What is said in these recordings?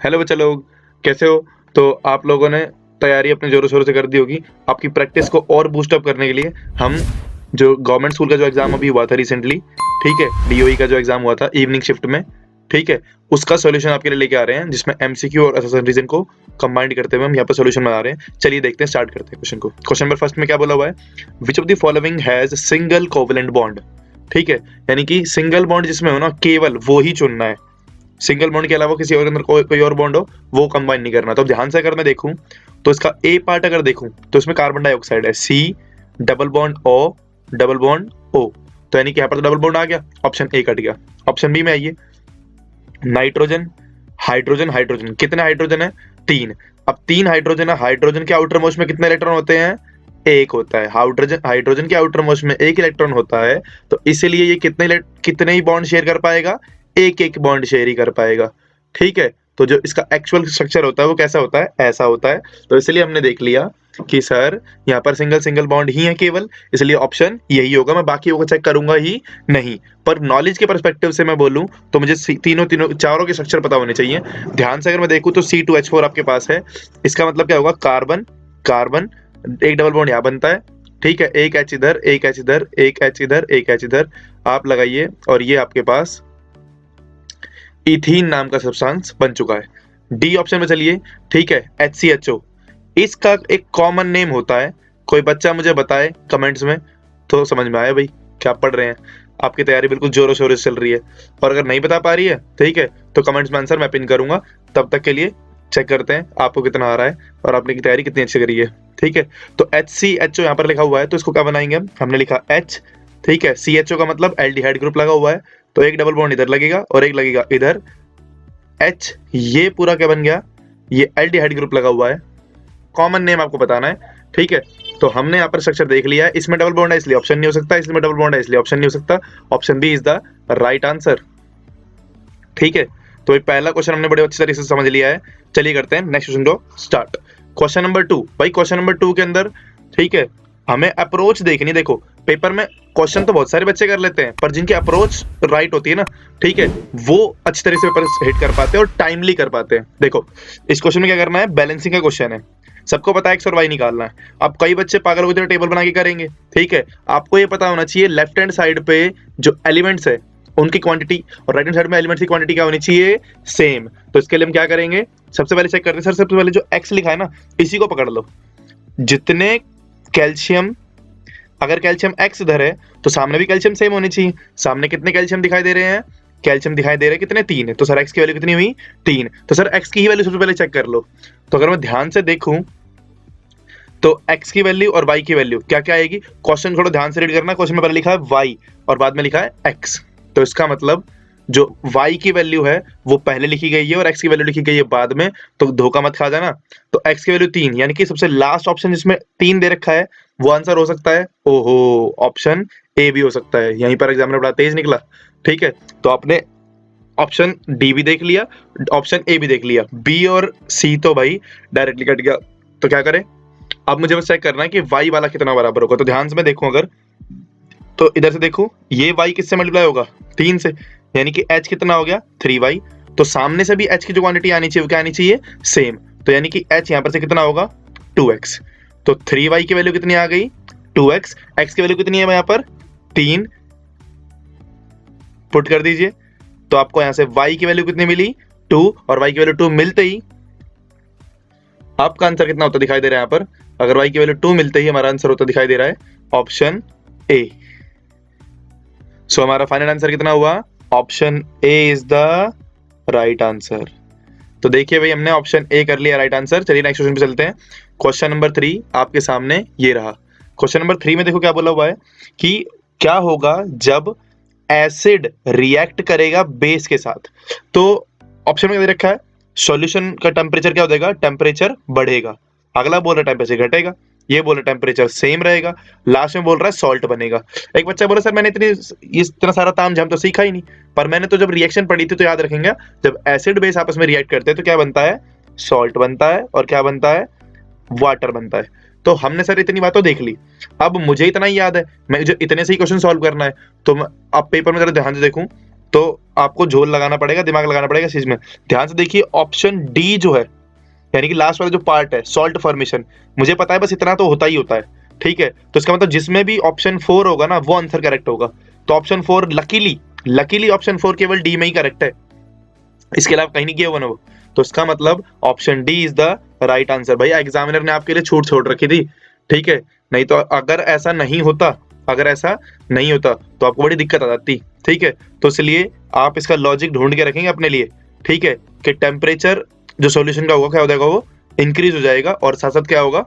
Hello बच्चा लोग, कैसे हो? तो आप लोगों ने तैयारी अपने जोरों शोरों से कर दी होगी। आपकी प्रैक्टिस को और बूस्ट अप करने के लिए हम जो गवर्नमेंट स्कूल का जो एग्जाम अभी हुआ था रिसेंटली, ठीक है, डीओई का जो एग्जाम हुआ था इवनिंग शिफ्ट में, ठीक है, उसका सॉल्यूशन आपके लिए लेके आ रहे हैं, जिसमें एमसीक्यू और असर्शन रीजन को कंबाइंड करते हुए हम यहाँ पर सॉल्यूशन बना रहे हैं। चलिए देखते हैं, स्टार्ट करते हैं क्वेश्चन को। क्वेश्चन नंबर फर्स्ट में क्या बोला हुआ है? Which of the following has single covalent bond. ठीक है, यानी कि सिंगल बॉन्ड जिसमें हो ना, केवल वो ही चुनना है। सिंगल बॉन्ड के अलावा किसी और के अंदर कोई और बॉन्ड हो वो कंबाइन नहीं करना। तो अब ध्यान से अगर मैं देखूं तो इसका ए पार्ट अगर देखूं तो इसमें कार्बन डाइऑक्साइड है, C double bond O double bond O, तो यानी कि यहाँ पर तो डबल बॉन्ड आ गया, ऑप्शन ए कट गया। ऑप्शन बी में आइए, नाइट्रोजन हाइड्रोजन हाइड्रोजन, कितने हाइड्रोजन है? 3। अब 3 हाइड्रोजन है, हाइड्रोजन के आउटर मोस्ट में कितने इलेक्ट्रॉन होते हैं? एक होता है। हाइड्रोजन के आउटर मोस्ट में एक इलेक्ट्रॉन होता है, तो इसलिए ये कितने ही बॉन्ड शेयर कर पाएगा? एक एक बॉन्ड शेयर ही कर पाएगा। ठीक है, तो जो इसका एक्चुअल स्ट्रक्चर होता है वो कैसा होता है? ऐसा होता है। तो इसलिए हमने देख लिया कि सर यहाँ पर सिंगल सिंगल बॉन्ड ही है केवल, इसलिए ऑप्शन यही होगा। मैं बाकी को चेक करूंगा ही नहीं, पर नॉलेज के परस्पेक्टिव से मैं बोलूं तो मुझे तीनों तीनों चारों के स्ट्रक्चर पता होने चाहिए। ध्यान से अगर मैं देखूं तो C2H4 आपके पास है, इसका मतलब क्या होगा? कार्बन कार्बन, एक डबल बॉन्ड यहाँ बनता है, ठीक है, एक एच इधर एक एच इधर एक एच इधर एक एच इधर, आप लगाइए और ये आपके पास इथीन नाम का सब्सटेंस बन चुका है। डी ऑप्शन में चलिए, ठीक है, HCHO, इसका एक कॉमन नेम होता है। कोई बच्चा मुझे बताए कमेंट्स में तो समझ में आया भाई क्या पढ़ रहे हैं। आपकी तैयारी बिल्कुल जोरों शोरों से चल रही है, और अगर नहीं बता पा रही है, ठीक है, तो कमेंट्स में आंसर मैं पिन करूंगा। तब तक के लिए चेक करते हैं आपको कितना आ रहा है और आपने की तैयारी कितनी अच्छी करी है। ठीक है, तो HCHO यहाँ पर लिखा हुआ है, तो इसको क्या बनाएंगे हम? हमने लिखा H, ठीक है, CHO का मतलब एल्डिहाइड ग्रुप लगा हुआ है, तो एक डबल बॉन्ड इधर लगेगा और एक लगेगा इधर। H, ये पूरा क्या बन गया? ये एल्डिहाइड ग्रुप लगा हुआ है। कॉमन नेम आपको बताना है, ठीक है। तो हमने यहाँ पर स्ट्रक्चर देख लिया है, इसमें डबल बॉन्ड है इसलिए ऑप्शन नहीं हो सकता, इसमें डबल बॉन्ड है इसलिए ऑप्शन नहीं हो सकता। Option B is the right answer. ठीक है, तो ये पहला क्वेश्चन हमने बड़े अच्छी तरीके से समझ लिया है। चलिए करते हैं नेक्स्ट क्वेश्चन को स्टार्ट। क्वेश्चन नंबर 2, भाई क्वेश्चन नंबर 2 के अंदर, ठीक है, हमें अप्रोच देखनी। देखो पेपर में क्वेश्चन तो बहुत सारे बच्चे कर लेते हैं, पर जिनकी अप्रोच राइट होती है ना, ठीक है, वो अच्छी तरीके से पेपर हिट कर पाते हैं और टाइमली कर पाते हैं। देखो इस क्वेश्चन में क्या करना है, बैलेंसिंग का क्वेश्चन है, सबको पता है एक्स और वाई निकालना है। अब कई बच्चे पागल की तरह टेबल बना के करेंगे, ठीक है, आपको ये पता होना चाहिए लेफ्ट हैंड साइड पे जो एलिमेंट्स है उनकी क्वांटिटी और राइट हैंड साइड में एलिमेंट्स की क्वांटिटी क्या होनी चाहिए? सेम। तो इसके लिए हम क्या करेंगे, सबसे पहले चेक करते हैं। सर सबसे पहले जो एक्स लिखा है ना, इसी को पकड़ लो। जितने कैल्शियम, अगर कैल्शियम एक्स इधर है तो सामने भी कैल्शियम सेम होनी चाहिए। सामने कितने कैल्शियम दिखाई दे रहे हैं? कैल्शियम दिखाई दे रहे हैं कितने? 3। तो सर एक्स की वैल्यू कितनी हुई? 3। तो सर एक्स की ही वैल्यू सबसे पहले चेक कर लो। तो अगर मैं ध्यान से देखूं तो x की वैल्यू और y की वैल्यू क्या क्या आएगी? क्वेश्चन थोड़ा ध्यान से रीड करना। क्वेश्चन में पहले लिखा है y और बाद में लिखा है x, तो इसका मतलब जो y की वैल्यू है वो पहले लिखी गई है और x की वैल्यू लिखी गई है बाद में, तो धोखा मत खा जाना। तो x की वैल्यू 3, यानी कि सबसे लास्ट ऑप्शन जिसमें 3 दे रखा है वो आंसर हो सकता है। ओहो, ऑप्शन ए भी हो सकता है। यहीं पर एग्जामिनर बड़ा तेज निकला। ठीक है, तो आपने ऑप्शन डी भी देख लिया, ऑप्शन ए भी देख लिया, बी और सी तो भाई डायरेक्टली कट गया। तो क्या करें, अब मुझे बस चेक करना है कि y वाला कितना बराबर होगा। तो ध्यान से मैं देखूं अगर, तो इधर से देखूं, ये y किससे मल्टीप्लाई होगा? 3 से, यानी कि h कितना हो गया? 3y। तो सामने से भी h की जो क्वांटिटी आनी चाहिए वो क्या आनी चाहिए? सेम। तो यानी कि h यहाँ पर से कितना होगा? 2x। तो 3y की वैल्यू कितनी आ गई? 2x। x की वैल्यू कितनी है यहाँ पर? 3। पुट कर दीजिए, तो आपको यहाँ से y की वैल्यू कितनी मिली? 2, और y की वैल्यू 2 मिलते ही आपका आंसर कितना होता दिखाई दे रहा है यहाँ पर? अगर y की वैल्यू 2 मिलते ही हमारा आंसर होता दिखाई दे रहा है ऑप्शन ए। सो हमारा फाइनल आंसर कितना हुआ? Option A is the right answer. तो देखिए भाई, हमने ऑप्शन ए कर लिया राइट आंसर। चलिए नेक्स्ट क्वेश्चन पे चलते हैं। क्वेश्चन नंबर 3 आपके सामने ये रहा। क्वेश्चन नंबर 3 में देखो क्या बोला हुआ है कि क्या होगा जब एसिड रिएक्ट करेगा बेस के साथ। तो ऑप्शन में दे रखा है सॉल्यूशन का टेम्परेचर क्या हो जाएगा? टेम्परेचर बढ़ेगा। अगला बोल रहा है टेम्परेचर घटेगा, ये बोल रहा है टेम्परेचर सेम रहेगा, लास्ट में बोल रहा है सॉल्ट बनेगा। एक बच्चा बोला सर मैंने इतना सारा तामझाम तो सीखा ही नहीं, पर मैंने तो जब रिएक्शन पढ़ी थी तो याद रखेंगे, जब एसिड बेस आपस में रिएक्ट करते हैं तो क्या बनता है? सॉल्ट बनता है, और क्या बनता है? वाटर बनता है। तो हमने सर इतनी बात तो देख ली, अब मुझे इतना ही याद है, मैं जो इतने से ही क्वेश्चन सॉल्व करना है। तो अब पेपर में जरा ध्यान से देखूं तो आपको झोल लगाना पड़ेगा, दिमाग लगाना पड़ेगा इस चीज में। ध्यान से देखिए ऑप्शन डी जो है, यानी कि लास्ट वाला जो पार्ट है सॉल्ट फॉर्मेशन, मुझे पता है बस इतना तो होता ही होता है, ठीक है। तो इसका मतलब जिसमें भी ऑप्शन 4 होगा ना वो आंसर करेक्ट होगा। तो ऑप्शन 4 लकीली ऑप्शन 4 केवल डी में ही करेक्ट है, इसके अलावा कहीं नहीं किया हुआ ना वो। तो इसका मतलब option D is the right answer. भाई एग्जामिनर ने आपके लिए छूट छोड़ रखी थी, ठीक है। नहीं तो अगर ऐसा नहीं होता तो आपको बड़ी दिक्कत आ जाती, ठीक है। तो इसलिए आप इसका लॉजिक ढूंढ के रखेंगे अपने लिए, ठीक है, कि टेम्परेचर जो सॉल्यूशन का होगा क्या हो जाएगा, वो इंक्रीज हो जाएगा, और साथ साथ क्या होगा,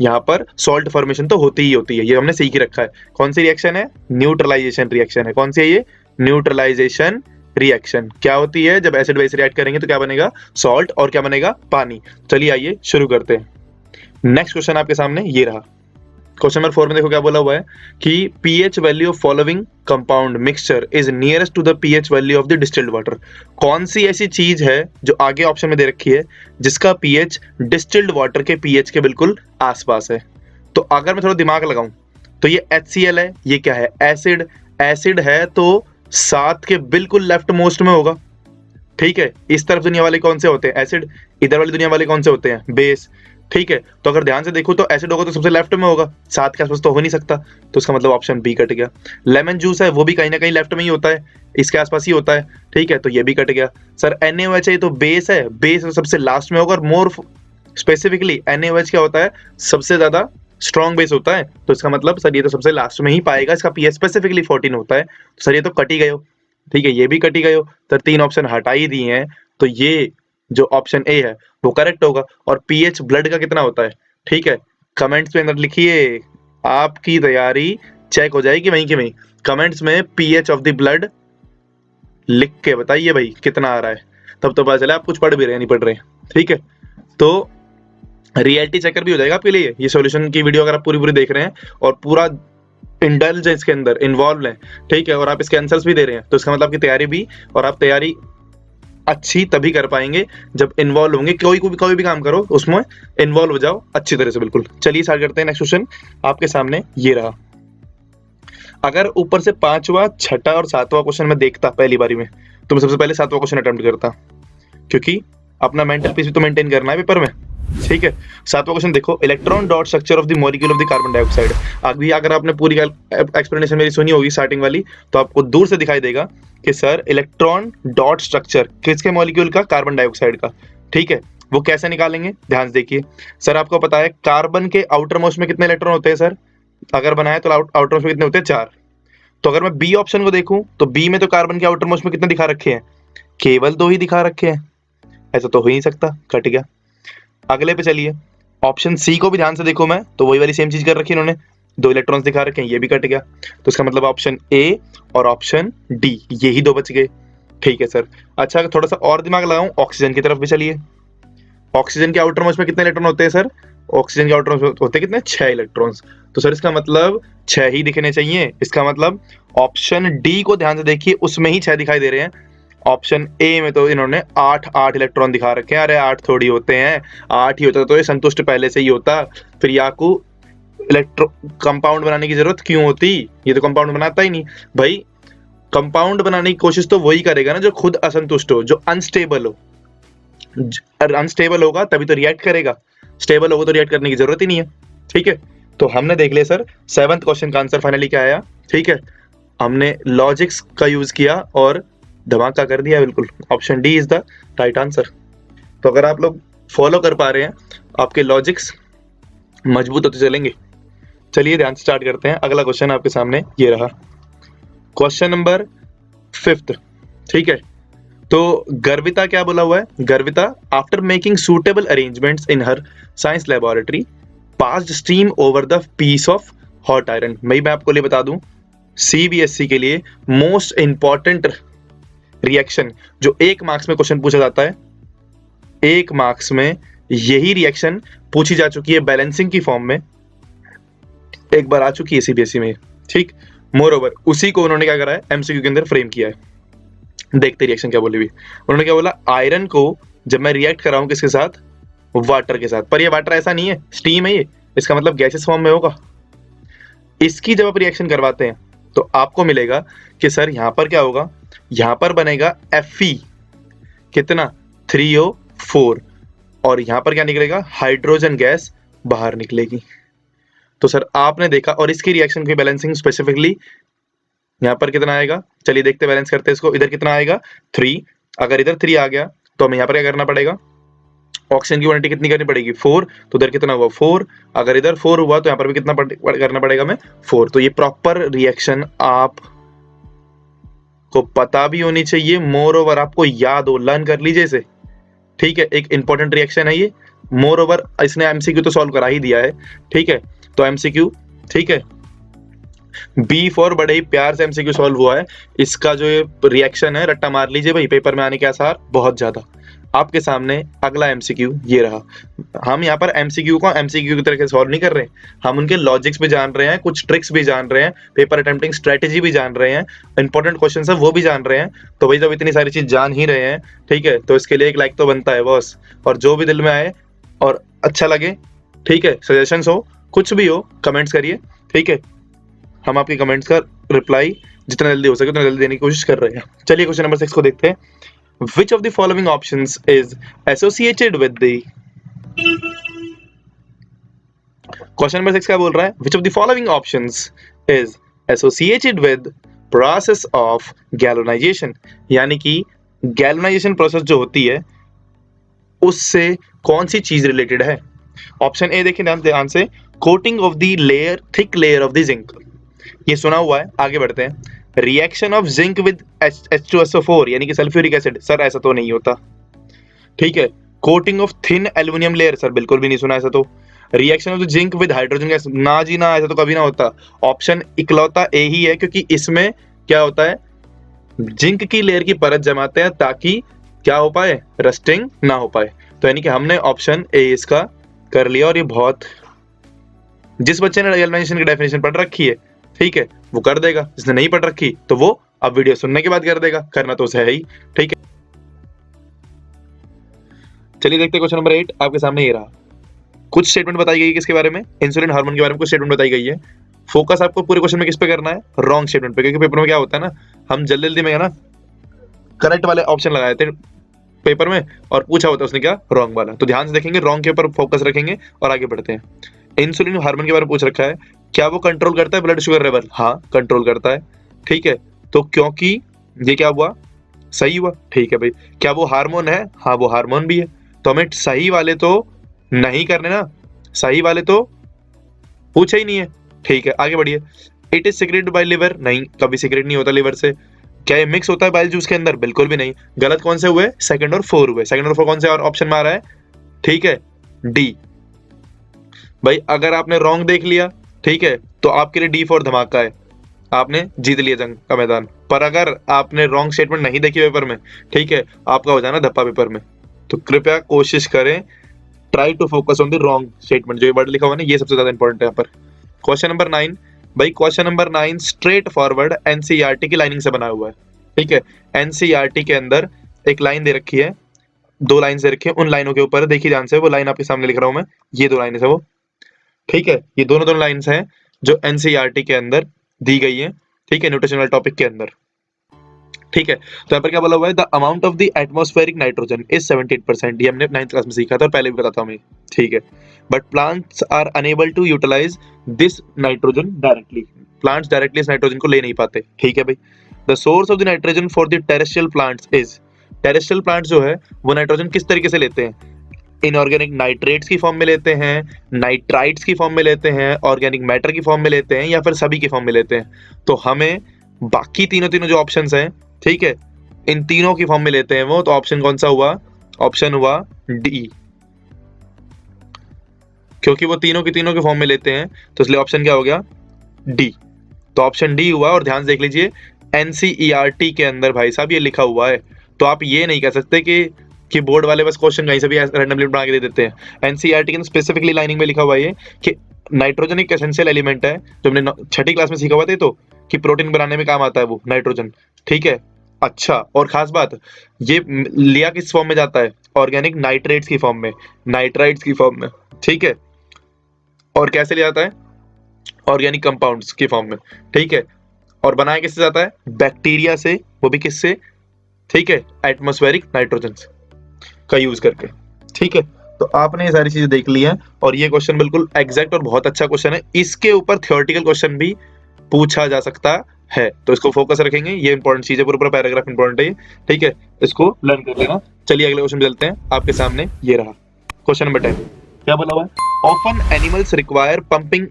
यहाँ पर सॉल्ट फॉर्मेशन तो होती ही होती है, ये हमने सीख ही रखा है। कौन सी रिएक्शन है, न्यूट्रलाइजेशन रिएक्शन है। कौन सी है ये, न्यूट्रलाइजेशन रिएक्शन। क्या होती है, जब एसिड बेस रिएक्ट करेंगे तो क्या बनेगा, सॉल्ट, और क्या बनेगा, पानी। चलिए आइए शुरू करते हैं। नेक्स्ट क्वेश्चन आपके सामने ये रहा। क्वेश्चन नंबर 4 में देखो क्या बोला हुआ है कि pH value of following compound mixture is nearest to the pH value of the distilled water. कौन सी ऐसी चीज है जो आगे ऑप्शन में दे रखी है जिसका pH डिस्टिल्ड वाटर के pH के बिल्कुल आसपास है। तो अगर मैं थोड़ा दिमाग लगाऊं तो ये HCl है, ये क्या है, एसिड है, तो 7 के बिल्कुल लेफ्ट मोस्ट में होगा, ठीक है। इस तरफ दुनिया वाले कौन से होते हैं, एसिड, इधर वाली दुनिया वाले कौन से होते हैं, बेस, ठीक है। तो अगर ध्यान से देखो तो एसिड होगा तो सबसे लेफ्ट में होगा, 7 के आसपास तो हो नहीं सकता, तो इसका मतलब ऑप्शन बी कट गया। लेमन जूस है, वो भी कहीं ना कहीं लेफ्ट में ही होता है, इसके आसपास ही होता है, ठीक है, तो ये भी कट गया। सर NaOH है, तो बेस है, बेस सबसे लास्ट में होगा, और मोर स्पेसिफिकली NaOH क्या होता है, सबसे ज्यादा स्ट्रॉन्ग बेस होता है, तो इसका मतलब सर ये तो सबसे लास्ट में ही पाएगा, इसका pH स्पेसिफिकली 14 होता है, तो सर ये तो कट ही गए हो, ठीक है, ये भी कट ही गए हो। तो 3 ऑप्शन हटा ही दिए हैं, तो ये जो ऑप्शन ए है वो करेक्ट होगा। और pH ब्लड का कितना होता है, ठीक है, कमेंट्स में अंदर लिखिए, आपकी तैयारी चेक हो जाएगी वहीं की वहीं। कमेंट्स में pH ऑफ द ब्लड लिख के बताइए भाई कितना आ रहा है, तब तो पता चला आप कुछ पढ़ भी रहे नहीं पढ़ रहे, ठीक है। तो रियलिटी चेकर भी हो जाएगा आपके लिए ये सॉल्यूशन की वीडियो अगर आप पूरी पूरी देख रहे हैं और पूरा इंडल्ज है इसके अंदर, इन्वॉल्व है, ठीक है, और आप इसके आंसर्स भी दे रहे हैं, तो इसका मतलब आपकी तैयारी भी, और आप तैयारी अच्छी तभी कर पाएंगे जब इन्वॉल्व होंगे। कोई भी काम करो उसमें इन्वॉल्व हो जाओ अच्छी तरह से, बिल्कुल। चलिए स्टार्ट करते हैं। नेक्स्ट क्वेश्चन आपके सामने ये रहा। अगर ऊपर से 5वां, 6ठा और 7वां क्वेश्चन में देखता पहली बारी में, तो मैं सबसे पहले 7वां क्वेश्चन अटेम्प्ट करता, क्योंकि अपना मेंटल पीस भी तो मेंटेन करना है पेपर में, ठीक है। 7वां क्वेश्चन देखो, electron dot structure of the molecule of the carbon dioxide. अभी अगर आपने पूरी एक्सप्लेनेशन मेरी सुनी होगी स्टार्टिंग वाली, तो आपको दूर से दिखाई देगा कि सर इलेक्ट्रॉन डॉट स्ट्रक्चर किसके मॉलिक्यूल का, कार्बन डाइऑक्साइड का, ठीक है। वो कैसे निकालेंगे, ध्यान से देखिए। सर आपको पता है कार्बन के आउटर मोस्ट में कितने इलेक्ट्रॉन होते हैं सर, अगर बनाए तो आउटर मोस्ट में कितने होते हैं, 4। तो अगर मैं बी ऑप्शन को देखूं तो बी में तो कार्बन के आउटर मोस्ट में कितने दिखा रखे हैं, केवल 2 ही दिखा रखे हैं, ऐसा तो हो ही नहीं सकता, कट गया। अगले पे चलिए, ऑप्शन सी को भी ध्यान से देखो, मैं तो वही वाली सेम चीज कर रखी है इन्होंने, 2 इलेक्ट्रॉन्स दिखा रखे हैं, ये भी कट गया। तो इसका मतलब ऑप्शन ए और ऑप्शन डी, यही 2 बच गए, ठीक है सर। अच्छा अगर थोड़ा सा और दिमाग लगाऊं, ऑक्सीजन की तरफ भी चलिए। ऑक्सीजन के आउटर मोस्ट में कितने इलेक्ट्रॉन होते हैं सर, ऑक्सीजन के आउटर मोस्ट होते हैं कितने, 6 इलेक्ट्रॉन्स। तो सर इसका मतलब 6 ही दिखने चाहिए, इसका मतलब ऑप्शन डी को ध्यान से देखिए, उसमें ही 6 दिखाई दे रहे हैं। ऑप्शन ए में तो इन्होंने 8 इलेक्ट्रॉन दिखा रखे हैं, अरे 8 थोड़ी होते हैं, 8 ही होता तो ये संतुष्ट पहले से ही होता, फिर याकू इलेक्ट्रो कंपाउंड बनाने की जरूरत क्यों होती, ये तो कंपाउंड बनाता ही नहीं भाई। कंपाउंड बनाने की कोशिश तो वही करेगा ना जो खुद असंतुष्ट हो, जो अनस्टेबल हो। अनस्टेबल होगा तभी तो रिएक्ट करेगा, स्टेबल होगा तो रिएक्ट करने की जरूरत ही नहीं है, ठीक है। तो हमने देख लिया सर 7th क्वेश्चन का आंसर फाइनली क्या आया, ठीक है। हमने लॉजिक्स का यूज किया और धमाका कर दिया, बिल्कुल option D is the right answer. तो अगर आप लोग फॉलो कर पा रहे हैं, आपके लॉजिक्स मजबूत होते चलेंगे। चलिए ध्यान से स्टार्ट करते हैं। अगला क्वेश्चन आपके सामने ये रहा, क्वेश्चन नंबर 5th, ठीक है। तो गर्विता क्या बोला हुआ है, Garvita after making suitable arrangements in her science laboratory passed steam over the piece of hot iron. मैं आपको लिए बता दूं, CBSE के लिए मोस्ट इंपॉर्टेंट रिएक्शन जो 1 मार्क्स में क्वेश्चन पूछा जाता है, 1 मार्क्स में यही रिएक्शन पूछी जा चुकी है बैलेंसिंग की फॉर्म में, एक बार आ चुकी है CBSE में, ठीक। मोर ओवर उसी को उन्होंने क्या करा है, MCQ के अंदर फ्रेम किया है। देखते रिएक्शन क्या बोली हुई, उन्होंने क्या बोला, आयरन को जब मैं रिएक्ट कराऊं किसके साथ, वाटर के साथ, पर ये वाटर ऐसा नहीं है, स्टीम है ये, इसका मतलब गैसेस फॉर्म में होगा। इसकी जब आप रिएक्शन करवाते हैं तो आपको मिलेगा कि सर यहाँ पर क्या होगा, यहाँ पर बनेगा Fe कितना 3O4 और यहाँ पर क्या निकलेगा, हाइड्रोजन गैस बाहर निकलेगी। तो सर आपने देखा, और इसकी रिएक्शन की बैलेंसिंग स्पेसिफिकली यहाँ पर कितना आएगा, चलिए देखते बैलेंस करते हैं इसको। इधर कितना आएगा 3, अगर इधर 3 आ गया तो हमें यहाँ पर क्या करना पड़ेगा, ऑक्सीजन की क्वांटिटी कितनी करनी पड़ेगी 4, तो इधर कितना हुआ 4, अगर इधर 4 हुआ तो यहाँ पर भी कितना करना पड़ेगा हमें 4। तो ये प्रॉपर रिएक्शन आप को पता भी होनी चाहिए, मोर ओवर आपको याद हो, लर्न कर लीजिए इसे, ठीक है। एक इंपॉर्टेंट रिएक्शन है ये, मोर ओवर इसने एमसीक्यू तो सॉल्व करा ही दिया है, ठीक है। तो एमसीक्यू, ठीक है, बी फॉर बड़े ही प्यार से एमसीक्यू सॉल्व हुआ है। इसका जो ये रिएक्शन है रट्टा मार लीजिए भाई, पेपर में आने के आसार बहुत ज्यादा। आपके सामने अगला एमसीक्यू ये रहा। हम यहाँ पर एमसीक्यू को एमसीक्यू की तरह से सॉल्व नहीं कर रहे, हम उनके लॉजिक्स भी जान रहे हैं, कुछ ट्रिक्स भी जान रहे हैं, पेपर अटेम्प्टिंग स्ट्रेटेजी भी जान रहे हैं, इंपॉर्टेंट क्वेश्चन है वो भी जान रहे हैं। तो भाई जब इतनी सारी चीज जान ही रहे हैं, ठीक है, तो इसके लिए एक लाइक तो बनता है बॉस। और जो भी दिल में आए और अच्छा लगे, ठीक है, सजेशंस हो, कुछ भी हो, कमेंट्स करिए, ठीक है। हम आपके कमेंट्स का रिप्लाई जितना जल्दी हो सके उतना जल्दी देने की कोशिश कर रहे हैं। चलिए क्वेश्चन नंबर 6 को देखते हैं। Which of the following options is associated with the, question number 6 क्या बोल रहा है, which of the following options is associated with process of galvanization, यानी कि गैल्वेनाइजेशन प्रोसेस जो होती है उससे कौन सी चीज रिलेटेड है। ऑप्शन ए देखिए ध्यान से, coating of the layer, thick layer of the zinc, ये सुना हुआ है, आगे बढ़ते हैं। Reaction of zinc with H2SO4 यानी कि सल्फ्यूरिक एसिड, सर ऐसा तो नहीं होता, ठीक है। Coating of thin aluminium layer, sir बिल्कुल भी नहीं सुना ऐसा तो। Reaction of the zinc with hydrogen gas, ना जी ना, ऐसा तो कभी ना होता। ऑप्शन इकलौता ए ही है, क्योंकि इसमें क्या होता है, जिंक की लेयर की परत जमाते हैं ताकि क्या हो पाए, रस्टिंग ना हो पाए। तो यानी कि हमने ऑप्शन ए इसका कर लिया। और ये बहुत, जिस बच्चे ने गैल्वेनाइजेशन की डेफिनेशन पढ़ रखी है, ठीक है, वो कर देगा, जिसने नहीं पढ़ रखी तो वो अब वीडियो सुनने के बाद कर देगा, करना तो उसे है ही, ठीक है। चलिए देखते हैं क्वेश्चन नंबर 8, आपके सामने ये रहा। कुछ स्टेटमेंट बताई गई है किसके बारे में, इंसुलिन हार्मोन के बारे में कुछ स्टेटमेंट बताई गई है। फोकस आपको पूरे क्वेश्चन में किस पे करना है, रॉन्ग स्टेटमेंट पे, क्योंकि पेपर में क्या होता है ना, हम जल्दी जल्दी में है ना करेक्ट वाले ऑप्शन लगाए थे पेपर में और पूछा होता है उसने क्या, रॉन्ग वाला। तो ध्यान से देखेंगे, रॉन्ग के ऊपर फोकस रखेंगे और आगे बढ़ते हैं। इंसुलिन हार्मोन के बारे में पूछ रखा है, क्या वो कंट्रोल करता है ब्लड शुगर लेवल, हाँ कंट्रोल करता है, ठीक है। तो क्योंकि ये क्या हुआ, सही हुआ, ठीक है भाई। क्या वो हार्मोन है, हाँ वो हार्मोन भी है। तो हमें सही वाले तो नहीं करने ना, सही वाले तो पूछे ही नहीं है, ठीक है, आगे बढ़िए। It is secreted by liver, नहीं कभी सिक्रेट नहीं होता लिवर से। क्या ये मिक्स होता है बाइल जूस के अंदर, बिल्कुल भी नहीं। गलत कौन से हुए, सेकंड और 4 हुए। सेकंड और 4 कौन से और ऑप्शन में आ रहा है, ठीक है, डी। भाई अगर आपने रॉन्ग देख लिया, ठीक है, तो आपके लिए D4 धमाका है, आपने जीत लिया जंग का मैदान। पर अगर आपने रॉन्ग स्टेटमेंट नहीं देखी पेपर में, ठीक है, आपका हो जाना धप्पा पेपर में। तो कृपया कोशिश करें, try to focus on the wrong statement, जो ये वर्ड लिखा हुआ है ना, ये सबसे ज्यादा इंपॉर्टेंट है यहाँ पर। क्वेश्चन नंबर 9, भाई question number 9 straight forward NCERT की लाइनिंग से बना हुआ है, ठीक है। एनसीईआरटी के अंदर एक लाइन दे रखी है, 2 लाइन दे रखी है, उन लाइनों के ऊपर देखिए ध्यान से, वो लाइन आपके सामने लिख रहा हूं मैं, ये 2 लाइन है वो, ठीक है, ये दोनों लाइंस हैं जो एनसीईआरटी के अंदर दी गई है, ठीक है, न्यूट्रिशनल टॉपिक के अंदर, ठीक है। तो यहाँ पर क्या बोला हुआ है, the amount of the atmospheric nitrogen is 78%, ये हमने 9th क्लास में सीखा था और पहले भी बताता हूँ मैं, ठीक है। But plants are unable to utilise this nitrogen directly, plants directly इस नाइट्रोजन को ले नहीं पाते, ठीक है भाई। The source of the nitrogen for the terrestrial plants is, terrestrial plants जो है वो नाइट्रोजन किस तरीके से लेते हैं, इनऑर्गेनिक नाइट्रेट्स की फॉर्म में लेते हैं, नाइट्राइट्स की फॉर्म में लेते हैं, ऑर्गेनिक मैटर की फॉर्म में लेते हैं, या फिर सभी की फॉर्म में लेते हैं। तो हमें बाकी तीनों जो ऑप्शंस हैं, ठीक है, इन तीनों की फॉर्म में लेते हैं वो। तो ऑप्शन कौन सा हुआ, ऑप्शन हुआ डी, क्योंकि वो तीनों की फॉर्म में लेते हैं, तो इसलिए ऑप्शन क्या हो गया, डी। तो ऑप्शन डी हुआ। और ध्यान से देख लीजिए, एनसीईआरटी के अंदर भाई साहब ये लिखा हुआ है, तो आप ये नहीं कह सकते कि बोर्ड वाले बस क्वेश्चन कहीं से भी रैंडमली बना के दे देते हैं। एनसीईआरटी के अंदर स्पेसिफिकली लाइनिंग में लिखा हुआ है कि नाइट्रोजन एक एसेंशियल एलिमेंट है, जो हमने 6ठी क्लास में सीखा हुआ था, तो कि प्रोटीन बनाने में काम आता है वो नाइट्रोजन, ठीक है। अच्छा, और खास बात, ये लिया किस फॉर्म में जाता है, ऑर्गेनिक नाइट्रेट्स की फॉर्म में, नाइट्राइट्स की फॉर्म में, ठीक है। और कैसे लिया जाता है, ऑर्गेनिक कंपाउंड्स की फॉर्म में, ठीक है। और बनाया किससे जाता है? बैक्टीरिया से, वो भी किससे? ठीक है, एटमॉस्फेरिक नाइट्रोजन का यूज करके। ठीक है, तो आपने ये सारी चीजें देख ली हैं और ये क्वेश्चन बिल्कुल एग्जैक्ट और बहुत अच्छा क्वेश्चन है। इसके ऊपर थियोरेटिकल क्वेश्चन भी पूछा जा सकता है, तो इसको फोकस रखेंगे, ये इंपॉर्टेंट चीज है, पूरा पूरा पैराग्राफ इंपॉर्टेंट है ये। ठीक है, इसको लर्न कर लेना। चलिए अगले क्वेश्चन चलते हैं, आपके सामने ये रहा क्वेश्चन नंबर 10। क्या बोला हुआ है? Often animals require pumping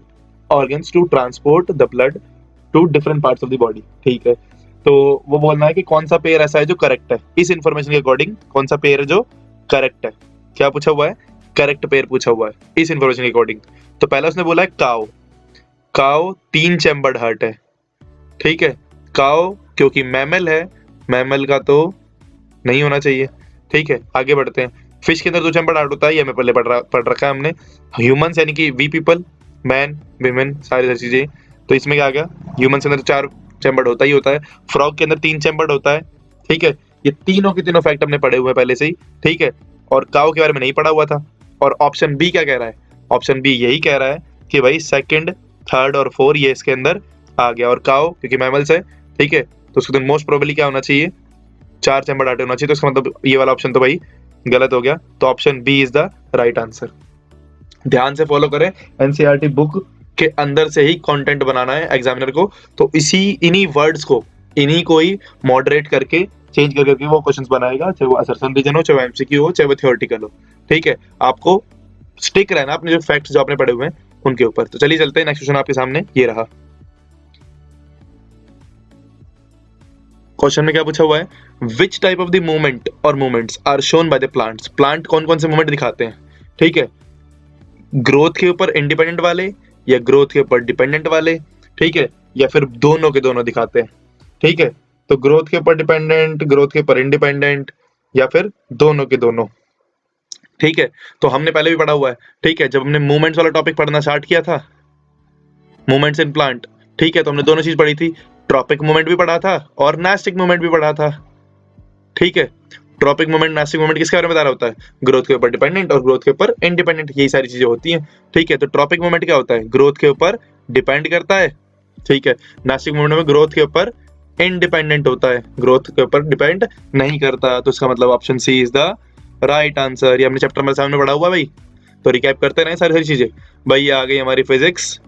organs to transport the blood to different parts of the body. ठीक है, तो वो बोलना है कि कौन सा पेयर ऐसा है जो करेक्ट है, इस इंफॉर्मेशन के अकॉर्डिंग कौन सा पेयर है जो करेक्ट है। क्या पूछा हुआ है? करेक्ट पेयर पूछा हुआ है इस इंफॉर्मेशन के अकॉर्डिंग। तो पहला उसने बोला है काउ। काउ 3 चैम्बर्ड हार्ट है। ठीक है, काउ क्योंकि मैमल है, मैमल का तो नहीं होना चाहिए। ठीक है, आगे बढ़ते हैं। फिश के अंदर 2 चैम्बर्ड हार्ट होता है, ये हमें पहले पढ़ रखा है हमने। ह्यूमंस यानी कि वी पीपल, मैन, विमेन, सारी चीजें। तो इसमें क्या आ गया? ह्यूमंस के अंदर 4 चैम्बर्ड होता ही होता है। फ्रॉग के अंदर 3 चैम्बर्ड होता है। ठीक है, ये तीनों के तीनों फैक्ट हमने पढ़े हुए हैं पहले से ही। ठीक है, और काउ के बारे में नहीं पढ़ा हुआ था। और ऑप्शन बी क्या कह रहा है? ऑप्शन बी यही कह रहा है कि भाई सेकंड, थर्ड और 4 ये इसके अंदर आ गया। और काउ क्योंकि मैमल्स है, ठीक है, तो उसके अंदर मोस्ट प्रोबेबली क्या होना चाहिए? 4 चैम्बर्ड हार्ट होना चाहिए। तो इसका मतलब ये वाला ऑप्शन तो भाई गलत हो गया। तो option B is the right answer. ध्यान से फॉलो करें, एनसीईआरटी बुक के अंदर से ही कंटेंट बनाना है एग्जामिनर को। तो इन्हीं वर्ड्स को, इन्हीं को ही मॉडरेट करके चेंज करके वो क्वेश्चंस बनाएगा, चाहे वो असर्शन रीजन हो, चाहे वो एमसीक्यू हो, चाहे वो थियोरेटिकल हो। ठीक है, आपको स्टिक रहना अपने जो फैक्ट्स जो आपने पढ़े हुए हैं उनके ऊपर। तो चलिए चलते हैं, नेक्स्ट क्वेश्चन आपके सामने ये रहा। क्वेश्चन में क्या पूछा हुआ है? Which type of the movement और movements are shown by the plants. Plant कौन कौन से मूवमेंट दिखाते हैं? ठीक है, ग्रोथ के ऊपर इंडिपेंडेंट वाले या ग्रोथ के ऊपर डिपेंडेंट वाले, ठीक है, या फिर दोनों के दोनों दिखाते हैं। ठीक है, तो ग्रोथ के ऊपर डिपेंडेंट, ग्रोथ के ऊपर इंडिपेंडेंट, या फिर दोनों के दोनों। ठीक है, तो हमने पहले भी पढ़ा हुआ है। ठीक है, जब हमने मूवमेंट्स वाला टॉपिक पढ़ना स्टार्ट किया था, मूवमेंट्स इन प्लांट, ठीक है, तो हमने दोनों चीज पढ़ी थी। ट्रॉपिक मूवमेंट भी पढ़ा था और नास्टिक मूवमेंट भी पढ़ा था। ठीक है, ट्रॉपिक मूवमेंट, नास्टिक मूवमेंट किसके बारे में बता रहा होता है? ग्रोथ के ऊपर डिपेंडेंट और ग्रोथ के ऊपर इंडिपेंडेंट, यही सारी चीजें होती हैं। ठीक है, तो ट्रॉपिक मूवमेंट क्या होता है? ग्रोथ के ऊपर डिपेंड करता है। ठीक है, नास्टिक मूवमेंट में ग्रोथ के ऊपर इंडिपेंडेंट होता है, ग्रोथ के ऊपर डिपेंड नहीं करता। तो इसका मतलब option C is the right answer. ये हमने चैप्टर में सामने पढ़ा हुआ भाई, तो रिकैप करते रहे सारी चीजें। भाई आ गई हमारी फिजिक्स,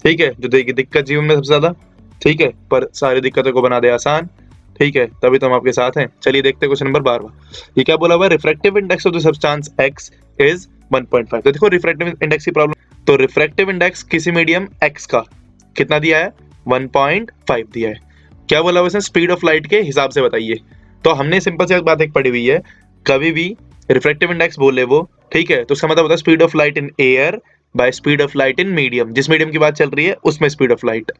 ठीक है, जो देखिए दिक्कत जीवन में सबसे ज्यादा, ठीक है, पर सारी दिक्कतों को बना दे आसान। ठीक है, तभी तो हम आपके साथ हैं। चलिए देखते हैं क्वेश्चन नंबर 12। ये क्या बोला हुआ है? Refractive index of the substance x is 1.5। तो देखो रिफ्रैक्टिव इंडेक्स की प्रॉब्लम, तो रिफ्रैक्टिव इंडेक्स किसी मीडियम x का कितना दिया है? 1.5 दिया है। क्या बोला हुआ है? स्पीड ऑफ लाइट के हिसाब से बताइए। तो हमने सिंपल सी बात एक पढ़ी हुई है, कभी भी रिफ्रैक्टिव इंडेक्स बोले वो, ठीक है, तो उसका मतलब होता है speed of light in air by speed of light in medium. जिस मीडियम की बात चल रही है उसमें स्पीड ऑफ लाइट,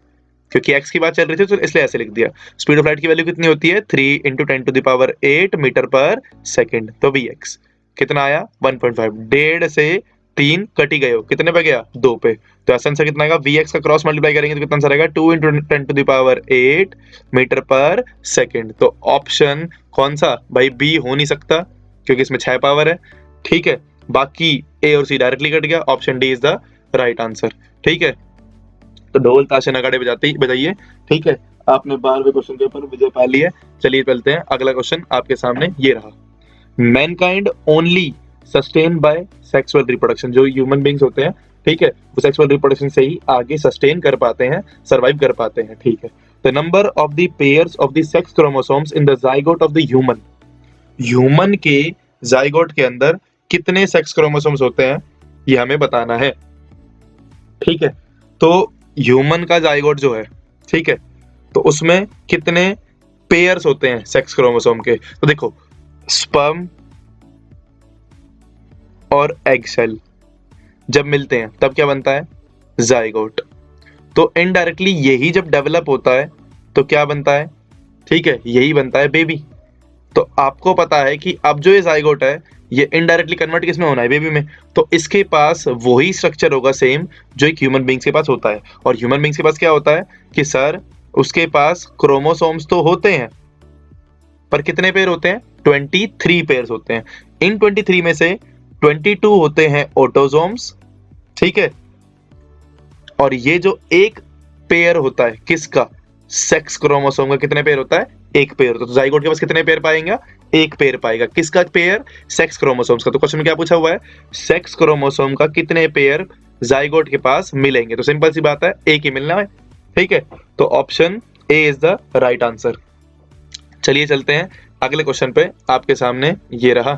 क्योंकि x की बात चल रही थी तो इसलिए ऐसे लिख दिया। स्पीड ऑफ लाइट की वैल्यू कितनी होती है? 3 × 10⁸ मीटर पर सेकंड। तो vx कितना आया? 1.5। 1.5 से 3 कटी गए हो, कितने पे गया? 2 पे। तो ऐसा आंसर कितना आएगा? vx का क्रॉस मल्टीप्लाई करेंगे तो कितना आंसर आएगा? 2 × 10⁸ मीटर पर सेकंड। तो ऑप्शन कौन सा भाई? बी हो नहीं सकता क्योंकि इसमें 6 पावर है। ठीक है, बाकी ए और सी डायरेक्टली कट गया। Option D is the right answer. ठीक है, तो ढोल ताशे नगाड़े बजाइए। ठीक है, आपने 12वें क्वेश्चन के ऊपर विजय पा ली है। चलिए चलते हैं, अगला क्वेश्चन आपके सामने ये रहा। Mankind only sustain by sexual reproduction. जो ह्यूमन बींग्स होते हैं, ठीक है, वो सेक्सुअल रिप्रोडक्शन से ही आगे सस्टेन कर पाते हैं, सर्वाइव कर पाते हैं। ठीक है, the number of the pairs of the sex chromosomes in the zygote of the human. Human के जाइगोट के अंदर कितने सेक्स क्रोमोसोम्स होते हैं ये हमें बताना है। ठीक है, तो ह्यूमन का जाइगोट जो है, ठीक है, तो उसमें कितने पेयर्स होते हैं सेक्स क्रोमोसोम के? तो देखो, स्पर्म और एग सेल जब मिलते हैं तब क्या बनता है? जाइगोट। तो इनडायरेक्टली यही जब डेवलप होता है तो क्या बनता है? ठीक है, यही बनता है बेबी। तो आपको पता है कि अब जो ये जाइगोट है ये इनडायरेक्टली कन्वर्ट किसमें होना है? बेबी में। तो इसके पास वही स्ट्रक्चर होगा सेम जो एक ह्यूमन बींग्स के पास होता है। और ह्यूमन बींग्स के पास क्या होता है कि सर उसके पास क्रोमोसोम्स तो होते हैं, पर कितने पेयर होते हैं? 23 पेयर्स होते हैं। इन 23 में से 22 होते हैं ऑटोसोम्स, ठीक है, और ये जो एक पेयर होता है किसका? सेक्स क्रोमोसोम का कितने पेयर होता है? एक पेयर। तो जाइगोट के पास कितने पेयर पाएगा? एक पेयर पाएगा। किसका पेयर? सेक्स क्रोमोसोम्स का। तो क्वेश्चन में क्या पूछा हुआ है? सेक्स क्रोमोसोम का कितने पेयर जाइगोट के पास मिलेंगे? तो सिंपल सी बात है, एक ही मिलना है। ठीक है, तो option A is the right answer. चलिए चलते हैं अगले क्वेश्चन पे। आपके सामने ये रहा।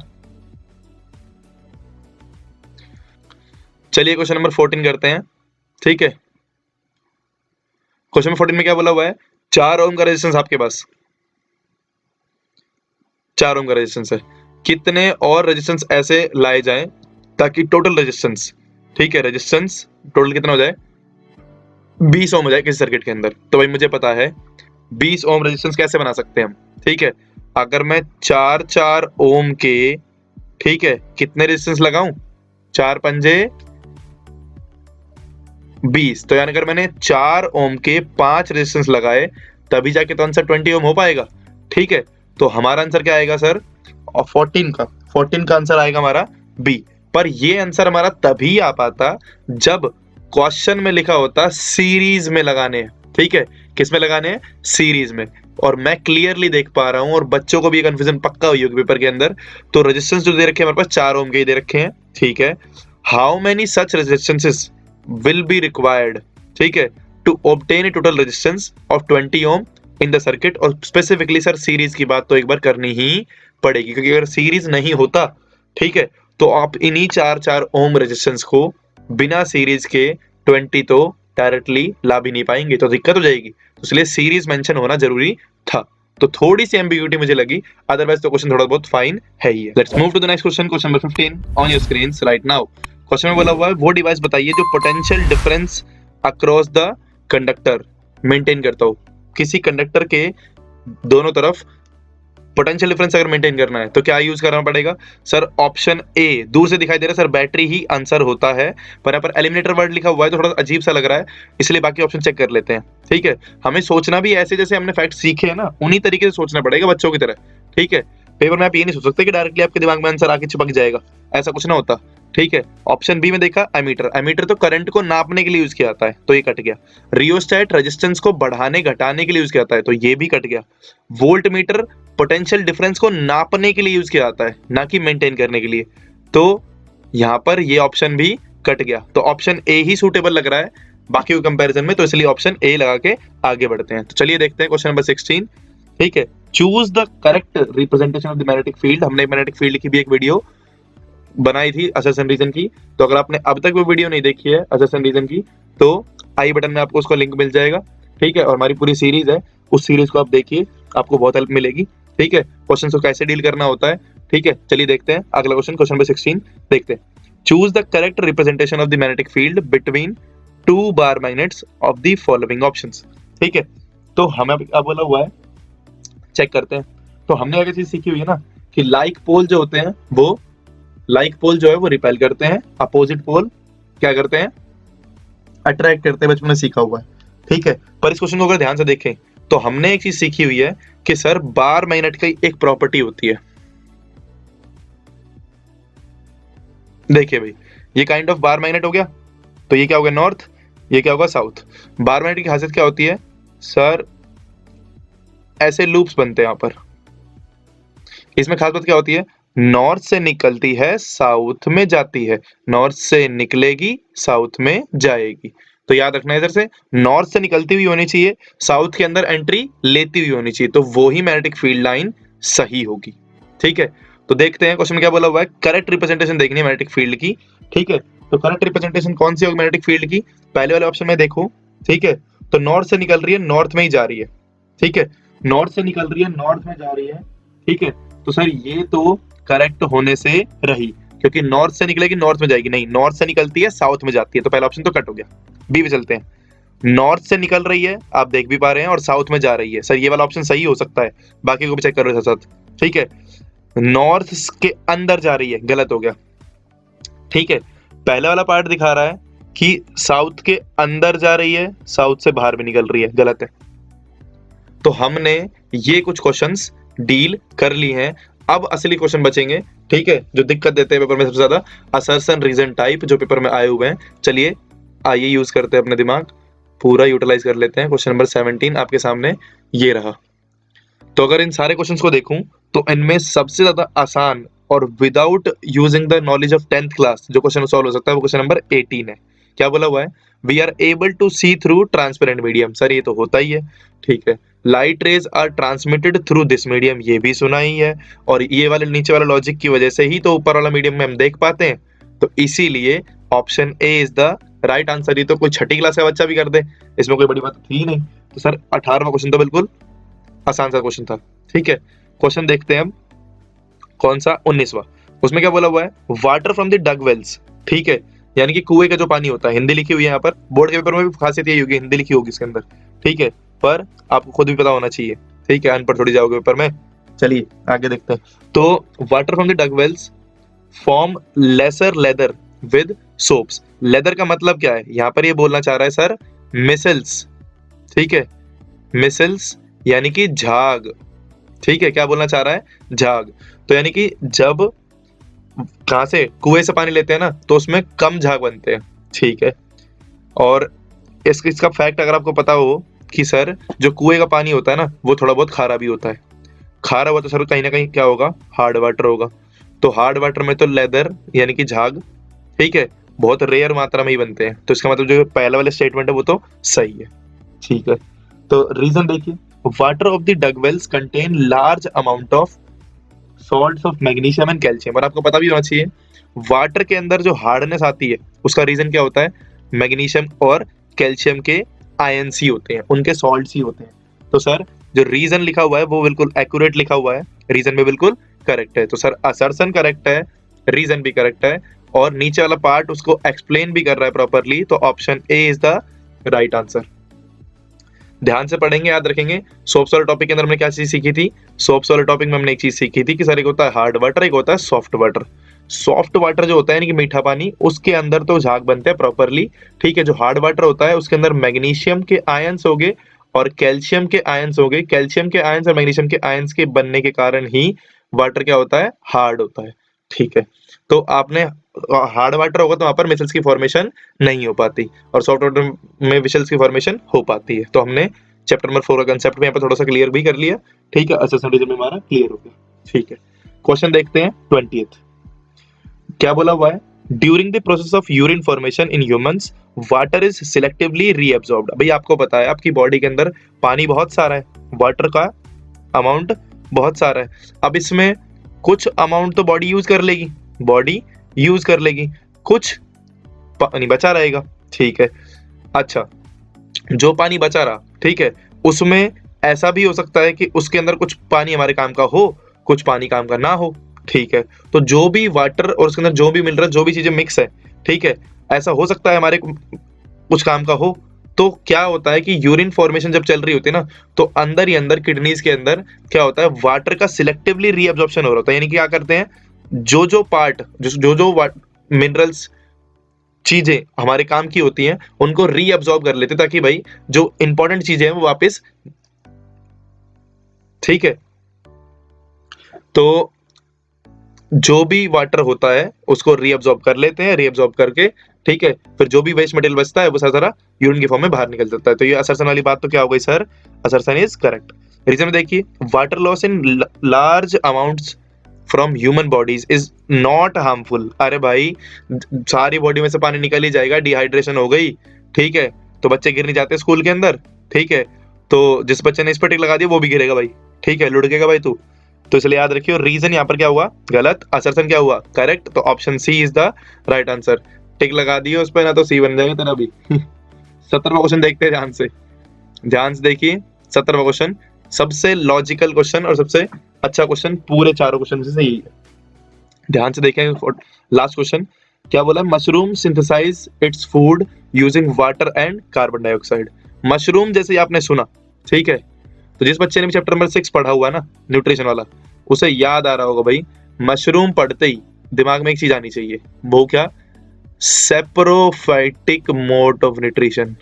चलिए क्वेश्चन नंबर 14 करते हैं। ठीक है, क्वेश्चन नंबर 14 में क्या बोला हुआ है? 4 ओम का रेजिस्टेंस आपके पास, 4 ओम का रेजिस्टेंस है। कितने और रेजिस्टेंस ऐसे लाए जाएं ताकि टोटल रेजिस्टेंस, ठीक है, रेजिस्टेंस टोटल कितना हो जाए? 20 ओम हो जाए किसी सर्किट के अंदर। तो भाई मुझे पता है 20 ओम रेजिस्टेंस कैसे बना सकते हैं हम। ठीक है, अगर मैं 4 ओम के, ठीक है, कितने रेजिस्टेंस लगाऊं? 4 पंजे 20। तो यानी अगर मैंने 4 ओम के 5 रेजिस्टेंस लगाए तभी जाके तो आंसर 20 ओम हो पाएगा। ठीक है, तो हमारा आंसर क्या आएगा सर? और 14 का आंसर आएगा हमारा बी। पर ये आंसर हमारा तभी आ पाता जब क्वेश्चन में लिखा होता सीरीज में लगाने। ठीक है, किस में लगाने हैं? सीरीज में। और मैं क्लियरली देख पा रहा हूं, और बच्चों को भी कंफ्यूजन पक्का हुई होगी पेपर के अंदर। तो रेजिस्टेंस जो दे रखे हैं हमारे पास 4 ओम के ही दे रखे हैं। ठीक है, how many such resistances will be required, ठीक है, to obtain a total resistance of 20 ohm in the circuit। और स्पेसिफिकली सर सीरीज की बात तो एक बार करनी ही पड़ेगी, क्योंकि अगर सीरीज नहीं होता, ठीक है, तो आप इन्हीं 4 ओम रेजिस्टेंस को बिना सीरीज के 20 तो डायरेक्टली ला भी नहीं पाएंगे, तो दिक्कत हो जाएगी। तो इसलिए सीरीज मेंशन होना जरूरी था। तो थोड़ी सी एम्बिग्यूटी मुझे लगी, अदरवाइज तो क्वेश्चन थोड़ा बहुत फाइन है ही है। Let's move to the next question, question number 15 on your screens right now. क्वेश्चन में बोला हुआ है वो डिवाइस बताइए जो potential difference across the conductor maintain करता हो। किसी कंडक्टर के दोनों तरफ पोटेंशियल डिफरेंस अगर मेंटेन करना है तो क्या यूज करना पड़ेगा? सर ऑप्शन ए, दूर से दिखाई दे रहा है सर बैटरी ही आंसर होता है, पर यहाँ पर एलिमिनेटर वर्ड लिखा हुआ है तो थोड़ा अजीब सा लग रहा है, इसलिए बाकी ऑप्शन चेक कर लेते हैं। ठीक है, हमें सोचना भी ऐसे जैसे हमने फैक्ट सीखे हैं ना, उन्हीं तरीके से सोचना पड़ेगा बच्चों की तरह। ठीक है, पेपर में आप ये नहीं सोच सकते कि डायरेक्टली आपके दिमाग में आंसर आके चिपक जाएगा, ऐसा कुछ ना होता। ठीक है, ऑप्शन बी में देखा एमीटर, एमीटर तो करंट को नापने के लिए यूज किया जाता है, तो ये कट गया। रियोस्टेट रेजिस्टेंस को बढ़ाने घटाने के लिए यूज किया जाता है, तो ये भी कट गया। वोल्ट मीटर पोटेंशियल डिफरेंस को नापने के लिए यूज किया जाता है, ना कि मेंटेन करने के लिए, तो यहां पर ये ऑप्शन भी कट गया। तो ऑप्शन ए ही सूटेबल लग रहा है बाकी के कंपैरिजन में, तो इसलिए ऑप्शन ए लगा के आगे बढ़ते हैं। तो चलिए देखते हैं क्वेश्चन नंबर 16। ठीक है, choose the correct representation of the magnetic field. हमने मैग्नेटिक फील्ड की भी एक वीडियो बनाई थी असर्शन रीजन की, तो अगर आपने अब तक वो वीडियो नहीं देखी है असर्शन रीजन की, तो आई बटन में आपको उसका लिंक मिल जाएगा। ठीक है, और हमारी पूरी सीरीज है, उस सीरीज को आप देखिए, आपको बहुत हेल्प मिलेगी। ठीक है, क्वेश्चन को कैसे डील करना होता है। ठीक है, चलिए देखते हैं अगला क्वेश्चन, क्वेश्चन नंबर 16 देखते हैं। Choose the correct representation of the magnetic field between 2 bar magnets of the following options. ठीक है, तो हमें अब बोला हुआ है, चेक करते हैं। तो हमने अगर चीज सीखी हुई है ना कि लाइक पोल जो होते हैं वो, लाइक पोल जो है वो रिपेल करते हैं, अपोजिट पोल क्या करते हैं? अट्रैक्ट करते हैं, बचपन में सीखा हुआ है। ठीक है, पर इस क्वेश्चन को अगर ध्यान से देखें तो हमने एक चीज सीखी हुई है कि सर बार मैग्नेट की एक प्रॉपर्टी होती है। देखिए भाई, ये काइंड ऑफ बार मैग्नेट हो गया, तो ये क्या होगा? नॉर्थ, ये क्या होगा? साउथ। बार मैग्नेट की खासियत क्या होती है सर? ऐसे लूप्स बनते हैं यहाँ पर। इसमें खास बात क्या होती है? नॉर्थ से निकलती है साउथ में जाती है, नॉर्थ से निकलेगी साउथ में जाएगी। तो याद रखना इधर से नॉर्थ से निकलती हुई होनी चाहिए, साउथ के अंदर एंट्री लेती हुई होनी चाहिए, तो वो ही मैग्नेटिक फील्ड लाइन सही होगी। ठीक है, तो देखते हैं क्वेश्चन में क्या बोला हुआ है। करेक्ट रिप्रेजेंटेशन देखनी है मैग्नेटिक फील्ड की। ठीक है, तो करेक्ट रिप्रेजेंटेशन कौन सी होगी मैग्नेटिक फील्ड की? पहले वाले ऑप्शन में देखो। ठीक है, तो नॉर्थ से निकल रही है, नॉर्थ में ही जा रही है। ठीक है, नॉर्थ से निकल रही है, नॉर्थ में जा रही है। ठीक है, तो सर ये तो करेक्ट होने से रही, क्योंकि नॉर्थ से निकलेगी नॉर्थ में जाएगी, नहीं, नॉर्थ से निकलती है साउथ में जाती है, तो पहला ऑप्शन तो कट हो गया। बी पे चलते हैं। नॉर्थ से निकल रही है, आप देख भी पा रहे हैं, और साउथ में जा रही है, सर ये वाला ऑप्शन सही हो सकता है, बाकी को भी चेक कर रहे हैं साथ। ठीक है, नॉर्थ के अंदर जा रही है, गलत हो गया। ठीक है, पहला वाला पार्ट दिखा रहा है कि साउथ के अंदर जा रही है, साउथ से बाहर भी निकल रही है, गलत है। तो हमने ये कुछ क्वेश्चंस डील कर ली हैं। अब असली क्वेश्चन बचेंगे, ठीक है, जो दिक्कत देते हैं पेपर में सबसे ज्यादा, असर्शन रीजन टाइप जो पेपर में आए हुए हैं। चलिए आइए यूज करते हैं अपने दिमाग। पूरा यूटिलाइज कर लेते हैं। क्वेश्चन नंबर 17 आपके सामने ये रहा। तो अगर इन सारे क्वेश्चंस को देखूं तो इनमें सबसे ज्यादा आसान और without using the knowledge of 10th class जो क्वेश्चन सॉल्व हो सकता है वो क्वेश्चन नंबर 18 है। क्या बोला हुआ है? We are able to see through transparent medium. Sir ये तो होता ही है, ठीक है। Light rays are transmitted through this medium, ये भी सुना ही है। और ये वाले नीचे वाला लॉजिक की वजह से ही तो ऊपर वाला मीडियम में हम देख पाते हैं। तो इसीलिए option A is the right answer. ये तो कोई छठी क्लास का बच्चा भी कर दे, इसमें कोई बड़ी बात थी ही नहीं। तो सर 18वां क्वेश्चन तो बिल्कुल आसान सा क्वेश्चन था, ठीक है। क्वेश्चन देखते हैं हम कौन सा 19वां। उसमें क्या बोला हुआ है? Water from the dug wells, ठीक है, यानी कि कुएं का जो पानी होता है। हिंदी लिखी हुई है यहाँ पर, बोर्ड के पेपर में भी खासियत यही होगी, हिंदी लिखी होगी इसके अंदर, ठीक है। पर आपको खुद भी पता होना चाहिए, ठीक है, अनपढ़ थोड़ी जाओगे पेपर में। चलिए आगे देखते हैं। तो water from the dug wells form lesser lather with soaps. Lather का मतलब क्या है? यहाँ पर ये बोलना चाह रहा है सर मिसल्स, ठीक है, मिसल्स यानी कि झाग, ठीक है। क्या बोलना चाह रहा है? झाग। तो यानी कि जब कहां से कुएं से पानी लेते हैं ना तो उसमें कम झाग बनते हैं, ठीक है। और इसका फैक्ट अगर आपको पता हो कि सर जो कुएं का पानी होता है ना वो थोड़ा बहुत खारा भी होता है। खारा हुआ तो सर कहीं ना कहीं क्या होगा? हार्ड वाटर होगा। तो हार्ड वाटर में तो लेदर यानी कि झाग, ठीक है, बहुत रेयर मात्रा में ही बनते हैं। तो इसका मतलब जो पहला वाला स्टेटमेंट है वो तो सही है, ठीक है। तो रीजन देखिए, water of the dug wells contain large amount of salts of magnesium and calcium. और आपको पता भी होना चाहिए वाटर के अंदर जो हार्डनेस आती है उसका रीजन क्या होता है? मैग्नीशियम और कैल्शियम के आयंस ही होते हैं, उनके सॉल्ट्स ही होते हैं। तो सर जो रीजन लिखा हुआ है वो बिल्कुल एक्यूरेट लिखा हुआ है, रीजन भी बिल्कुल करेक्ट है। तो सर असर्शन करेक्ट है, रीजन भी करेक्ट है, और नीचे वाला पार्ट उसको एक्सप्लेन भी कर रहा है प्रॉपरली। तो option A is the right answer. ध्यान से पढ़ेंगे, याद रखेंगे। सोप्स वाले टॉपिक के अंदर हमने क्या चीज सीखी थी? सोप्स वाले टॉपिक में हमने एक चीज सीखी थी कि सर एक होता है हार्ड वाटर, एक होता है सॉफ्ट वाटर। सॉफ्ट वाटर जो होता है यानी कि मीठा पानी, उसके अंदर तो झाग बनते हैं प्रॉपरली, ठीक है। जो हार्ड वाटर होता है उसके अंदर मैग्नीशियम के आयंस होंगे और कैल्शियम के आयंस होंगे। कैल्शियम के आयंस और मैग्नीशियम के आयंस के बनने के कारण ही वाटर क्या होता है? हार्ड होता है, ठीक है। तो आपने हार्ड वाटर होगा तो वहां पर मिसल्स की फॉर्मेशन नहीं हो पाती, और सॉफ्ट वाटर में मिसल्स की फॉर्मेशन हो पाती है। तो हमने चैप्टर नंबर 4 का कंसेप्ट में यहाँ पर थोड़ा सा क्लियर भी कर लिया, ठीक है। असर्शन रीजन में हमारा क्लियर हो गया, ठीक है। क्वेश्चन देखते हैं 20th। क्या बोला हुआ है? During the process of urine formation in humans water is selectively reabsorbed. भाई आपको पता है आपकी बॉडी के अंदर पानी बहुत सारा है, वाटर का अमाउंट बहुत सारा है। अब इसमें कुछ अमाउंट तो बॉडी यूज कर लेगी, बॉडी यूज कर लेगी, कुछ पानी बचा रहेगा, ठीक है। अच्छा, जो पानी बचा रहा, ठीक है, उसमें ऐसा भी हो सकता है कि उसके अंदर कुछ पानी हमारे काम का हो, कुछ पानी काम का ना हो, ठीक है। तो जो भी वाटर और उसके अंदर जो भी मिनरल, जो भी चीजें मिक्स है, ठीक है, ऐसा हो सकता है हमारे कुछ काम का हो। तो क्या होता है कि यूरिन फॉर्मेशन जब चल रही होती है ना तो अंदर ही अंदर किडनीज के अंदर क्या होता है? वाटर का सिलेक्टिवली रीअब्जॉर्प्शन हो रहा होता है। यानी कि क्या करते हैं, जो जो पार्ट, जो जो मिनरल्स चीजें हमारे काम की होती हैं उनको रीअब्सॉर्ब कर लेते ताकि भाई जो इंपॉर्टेंट चीजें हैं वो वापस, ठीक है। तो जो भी वाटर होता है उसको रीअब्सॉर्ब कर लेते हैं, रीअब्सॉर्ब करके, ठीक है, फिर जो भी वेस्ट मटेरियल बचता है वो सारा यूरिन के फॉर्म में बाहर निकल जाता है। तो ये असर्शन वाली बात तो क्या हो गई sir? Assertion is correct. Reason देखिए, water loss in large amounts from human bodies is not harmful. अरे भाई सारी बॉडी में से पानी निकल ही जाएगा, डिहाइड्रेशन हो गई, ठीक है। तो बच्चे गिर नहीं जाते स्कूल के अंदर, ठीक है। तो जिस बच्चे ने इस पर टिक लगा दिया वो भी गिरेगा भाई, ठीक है, लुढ़केगा भाई तू। तो इसलिए याद रखियो रीजन यहाँ पर क्या हुआ? गलत। असर्शन क्या हुआ? करेक्ट। तो option C is the right answer. Tick लगा दियो उस पर ना तो सी बन जाएगा तेरा भी। 17वां क्वेश्चन देखते हैं ध्यान से, ध्यान से देखिए। 17वां क्वेश्चन सबसे लॉजिकल क्वेश्चन और सबसे अच्छा क्वेश्चन पूरे चारों क्वेश्चन से सही है। ध्यान से देखें लास्ट क्वेश्चन क्या बोला? Mushroom synthesise its food using water and carbon dioxide. Mushroom जैसे आपने सुना, ठीक है, तो जिस बच्चे ने भी चैप्टर नंबर 6 पढ़ा हुआ ना न्यूट्रिशन वाला, उसे याद आ रहा होगा भाई, मशरूम पढ़ते ही दिमाग में एक चीज आनी चाहिए, वो क्या? Saprophytic mode of nutrition.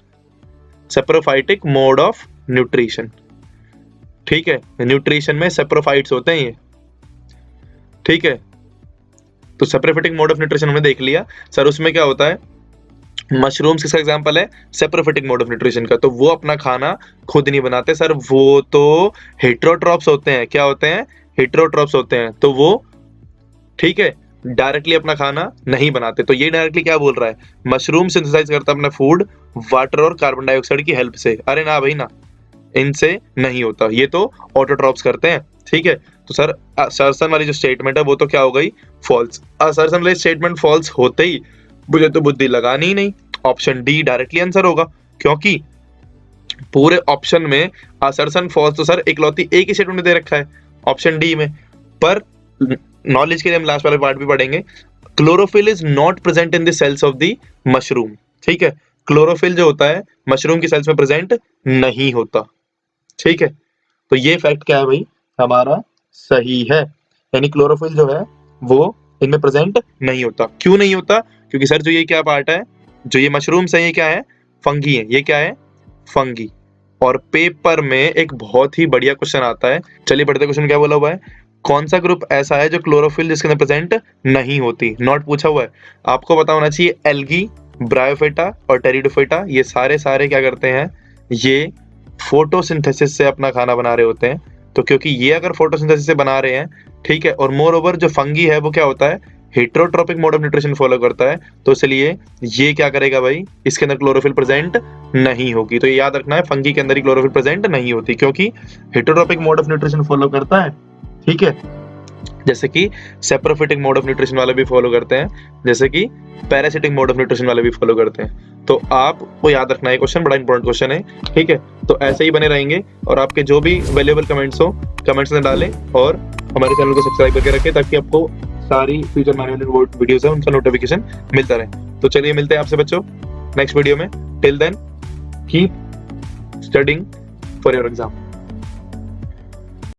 Saprophytic mode of nutrition, ठीक है, न्यूट्रिशन में सेप्रोफाइट्स होते हैं ये, ठीक है। तो सेप्रोफाइटिक मोड ऑफ न्यूट्रिशन हमने देख लिया सर, उसमें क्या होता है? मशरूम्स किसका एग्जांपल है? सेप्रोफिटिक मोड ऑफ न्यूट्रिशन का। तो वो अपना खाना खुद नहीं बनाते सर, वो तो हेटेरोट्रॉप्स होते हैं। क्या होते हैं? हेटेरोट्रॉप्स होते हैं। तो वो ठीक है डायरेक्टली अपना खाना नहीं बनाते। तो ये डायरेक्टली क्या बोल रहा है? मशरूम सिंथेसाइज करता है अपना फूड वाटर और कार्बन डाइऑक्साइड की हेल्प से। अरे ना भाई ना, इनसे नहीं होता, ये तो ऑटोट्रॉप्स करते हैं। ठीक है, तो सर असर्शन वाली जो स्टेटमेंट है वो तो क्या हो गई? फॉल्स। असर्शन वाली स्टेटमेंट फॉल्स होते ही मुझे तो बुद्धि लगानी ही नहीं, ऑप्शन डी डायरेक्टली आंसर होगा, क्योंकि पूरे ऑप्शन में असर्शन फॉल्स तो सर इकलौती एक ही स्टेटमेंट में दे रखा है, ऑप्शन डी में। पर नॉलेज के लिए हम लास्ट वाले पार्ट भी पढ़ेंगे। Chlorophyll is not present in the cells of the mushroom. ठीक है, क्लोरोफिल जो होता है मशरूम की सेल्स में प्रेजेंट नहीं होता। ठीक है, तो ये फैक्ट क्या है भाई? हमारा सही है, यानी क्लोरोफिल जो है वो इनमें प्रेजेंट नहीं होता। क्यों नहीं होता? क्योंकि सर जो ये क्या पार्ट है, जो ये मशरूम्स है ये क्या है? फंगी है। ये क्या है? फंगी। और पेपर में एक बहुत ही बढ़िया क्वेश्चन आता है, चलिए पढ़ते क्वेश्चन क्या बोला हुआ है। कौन सा ग्रुप ऐसा है जो क्लोरोफिल जिसके अंदर प्रेजेंट नहीं होती? नॉट पूछा हुआ है, आपको पता होना चाहिए। एल्गी, ब्रायोफिटा और टेरिडोफिटा ये सारे क्या करते हैं? ये फोटोसिंथेसिस से अपना खाना बना रहे होते हैं। तो क्योंकि ये अगर फोटोसिंथेसिस से बना रहे हैं, ठीक है, और मोर ओवर जो फंगी है वो क्या होता है? Heterotrophic mode of nutrition follow करता है। तो इसलिए ये क्या करेगा भाई? इसके अंदर क्लोरोफिल प्रेजेंट नहीं होगी। तो ये याद रखना है, फंगी के अंदर ही क्लोरोफिल प्रेजेंट नहीं होती, क्योंकि heterotrophic mode of nutrition follow करता है। ठीक है, जैसे कि सेप्रोफिटिक मोड ऑफ न्यूट्रिशन वाले भी फॉलो करते हैं, जैसे कि पैरासिटिक मोड ऑफ न्यूट्रिशन वाले भी फॉलो करते हैं। तो आपको याद रखना है, क्वेश्चन बड़ा इंपॉर्टेंट क्वेश्चन है। ठीक है, तो ऐसे ही बने रहेंगे और आपके जो भी वैल्यूएबल कमेंट्स हो कमेंट्स में डालें और हमारे चैनल को सब्सक्राइब करके रखें, ताकि आपको सारी फ्यूचर मैनुअल वीडियोस है उनका नोटिफिकेशन मिलता रहे। तो चलिए मिलते हैं आपसे बच्चों नेक्स्ट वीडियो में। Till then keep studying for your exam.